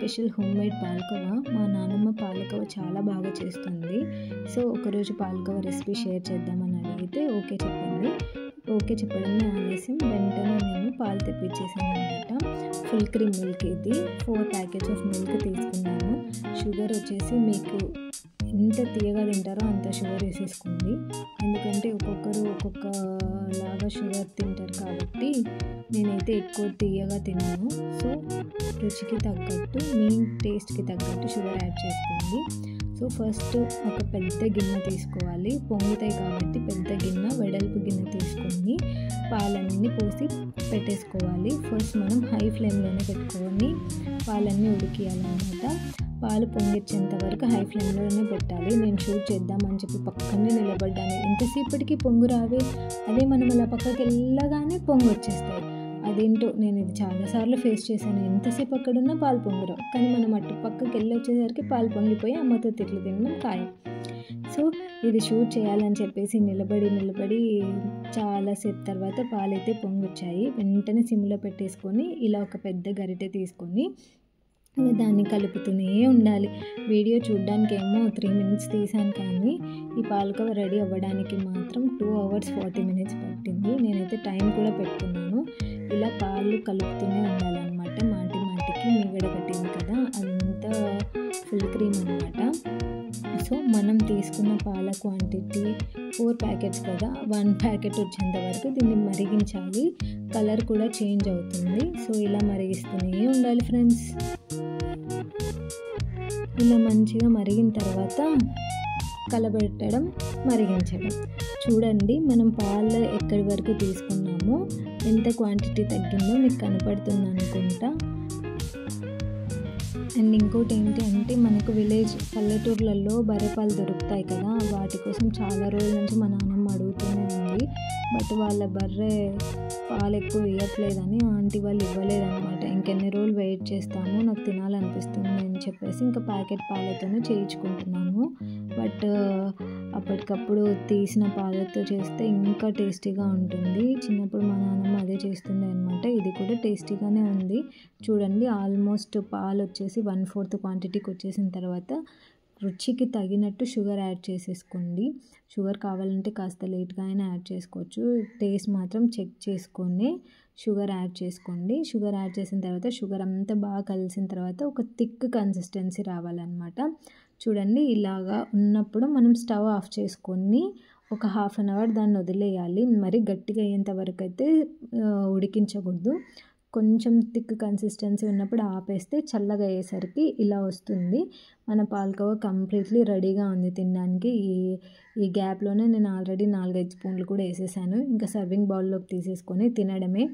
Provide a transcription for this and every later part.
Special homemade palkova. మా నాన్నమ్మ పాలకోవా చాలా బాగా చేస్తుంది. సో ఒకరోజు పాలకోవా రెసిపీ షేర్ చేద్దామని అడిగితే ఓకే చెప్పింది. ఓకే చెప్పడమే ఆలస్యం, వెంటనే నేను పాలు తెప్పించేసాను అనమాట. ఫుల్ క్రీమ్ మిల్క్ ఇది. 4 ప్యాకెట్స్ ఆఫ్ మిల్క్ తీసుకున్నాను. షుగర్ వచ్చేసి మీకు ఎంత తీయగా తింటారో అంత షుగర్ వేసేసుకోండి. ఎందుకంటే ఒక్కొక్కరు ఒక్కొక్కలాగా షుగర్ తింటారు కాబట్టి నేనైతే ఎక్కువ తీయగా తిన్నాను. సో రుచికి తగ్గట్టు, మీ టేస్ట్కి తగ్గట్టు షుగర్ యాడ్ చేసుకోండి. సో ఫస్ట్ ఒక పెద్ద గిన్నె తీసుకోవాలి. పొంగుతాయి కాబట్టి పెద్ద గిన్నె, వెడల్పు గిన్నె తీసుకొని పాలన్నీ పోసి పెట్టేసుకోవాలి. ఫస్ట్ మనం హై ఫ్లేమ్లోనే పెట్టుకొని పాలన్నీ ఉడికియాలన్నమాట. పాలు పొంగిచ్చేంత వరకు హై ఫ్లేమ్లోనే పెట్టాలి. నేను షూట్ చేద్దామని చెప్పి పక్కనే నిలబడ్డాను. ఎంతసేపటికి పొంగు రావే, అదే మనం అలా పక్కకి వెళ్ళగానే పొంగు వచ్చేస్తాయి. అదేంటో నేను ఇది చాలాసార్లు ఫేస్ చేశాను. ఎంతసేపు అక్కడున్నా పాలు పొంగురావు, కానీ మనం అటు పక్కకి వెళ్ళి వచ్చేసరికి పాలు పొంగిపోయి అమ్మతో తిట్లు తినడం ఖాయం. సో ఇది షూట్ చేయాలని చెప్పేసి నిలబడి చాలాసేపు తర్వాత పాలైతే పొంగొచ్చాయి. వెంటనే సిమ్లో పెట్టేసుకొని ఇలా ఒక పెద్ద గరిటె తీసుకొని దాన్ని కలుపుతూనే ఉండాలి. వీడియో చూడడానికి ఏమో 3 minutes తీసాను, కానీ ఈ పాలకోవా రెడీ అవ్వడానికి మాత్రం 2 hours 40 minutes పట్టింది. నేనైతే టైం కూడా పెట్టుకున్నాను. ఇలా పాలు కలుపుతూనే ఉండాలన్నమాట. మాటికి మీగడ కట్టింది కదా, అదంతా ఫుల్ క్రీమ్ అనమాట. సో మనం తీసుకున్న పాల క్వాంటిటీ 4 ప్యాకెట్స్ కదా, 1 ప్యాకెట్ వచ్చేంత వరకు దీన్ని మరిగించాలి. కలర్ కూడా చేంజ్ అవుతుంది. సో ఇలా మరిగిస్తూనే ఉండాలి ఫ్రెండ్స్. ఇలా మంచిగా మరిగిన తర్వాత కలబెట్టడం, మరిగించడం. చూడండి మనం పాలు ఎక్కడి వరకు తీసుకున్నామో, ఎంత క్వాంటిటీ తగ్గిందో మీకు కనపడుతుంది అనుకుంటా. అండ్ ఇంకోటి ఏంటి అంటే, మనకు పల్లెటూర్లలో బర్రెపాలు దొరుకుతాయి కదా, వాటి కోసం చాలా రోజుల నుంచి మా నాన్నమ్మ అడుగుతూనే ఉంది. బట్ వాళ్ళ బర్రె పాలు ఎక్కువ ఇవ్వట్లేదని ఆంటీ వాళ్ళు ఇవ్వలేదన్నమాట. ఇంకెన్ని రోజులు వెయిట్ చేస్తాము, నాకు తినాలనిపిస్తుంది అని చెప్పేసి ఇంకా ప్యాకెట్ పాలతోనే చేయించుకుంటున్నాను. బట్ అప్పటికప్పుడు తీసిన పాలతో చేస్తే ఇంకా టేస్టీగా ఉంటుంది. చిన్నప్పుడు మా నాన్నమ్మ అదే చేస్తుండే అనమాట. ఇది కూడా టేస్టీగానే ఉంది. చూడండి ఆల్మోస్ట్ పాలు వచ్చేసి 1/4 క్వాంటిటీకి వచ్చేసిన తర్వాత రుచికి తగినట్టు షుగర్ యాడ్ చేసేసుకోండి. షుగర్ కావాలంటే కాస్త లేట్గా అయినా యాడ్ చేసుకోవచ్చు. టేస్ట్ మాత్రం చెక్ చేసుకొని షుగర్ యాడ్ చేసుకోండి. షుగర్ యాడ్ చేసిన తర్వాత షుగర్ అంతా బాగా కలిసిన తర్వాత ఒక థిక్ కన్సిస్టెన్సీ రావాలన్నమాట. చూడండి ఇలాగా ఉన్నప్పుడు మనం స్టవ్ ఆఫ్ చేసుకొని ఒక 1/2 hour దాన్ని వదిలేయాలి. మరి గట్టిగా అయ్యేంత వరకు అయితే ఉడికించకూడదు. కొంచెం థిక్ కన్సిస్టెన్సీ ఉన్నప్పుడు ఆపేస్తే చల్లగా అయ్యేసరికి ఇలా వస్తుంది. మన పాలకోవా కంప్లీట్లీ రెడీగా ఉంది తినడానికి. ఈ గ్యాప్లోనే నేను ఆల్రెడీ 4-5 స్పూన్లు కూడా వేసేసాను. ఇంకా సర్వింగ్ బౌల్లోకి తీసేసుకొని తినడమే.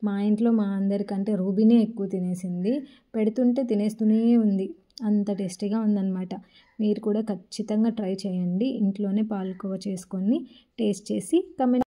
మా ఇంట్లో మా అందరికంటే రూబీనే ఎక్కువ తినేసింది. పెడుతుంటే తినేస్తూనే ఉంది. అంత టేస్టీగా ఉందన్నమాట. మీరు కూడా ఖచ్చితంగా ట్రై చేయండి. ఇంట్లోనే పాలకోవా చేసుకొని టేస్ట్ చేసి కమెంట్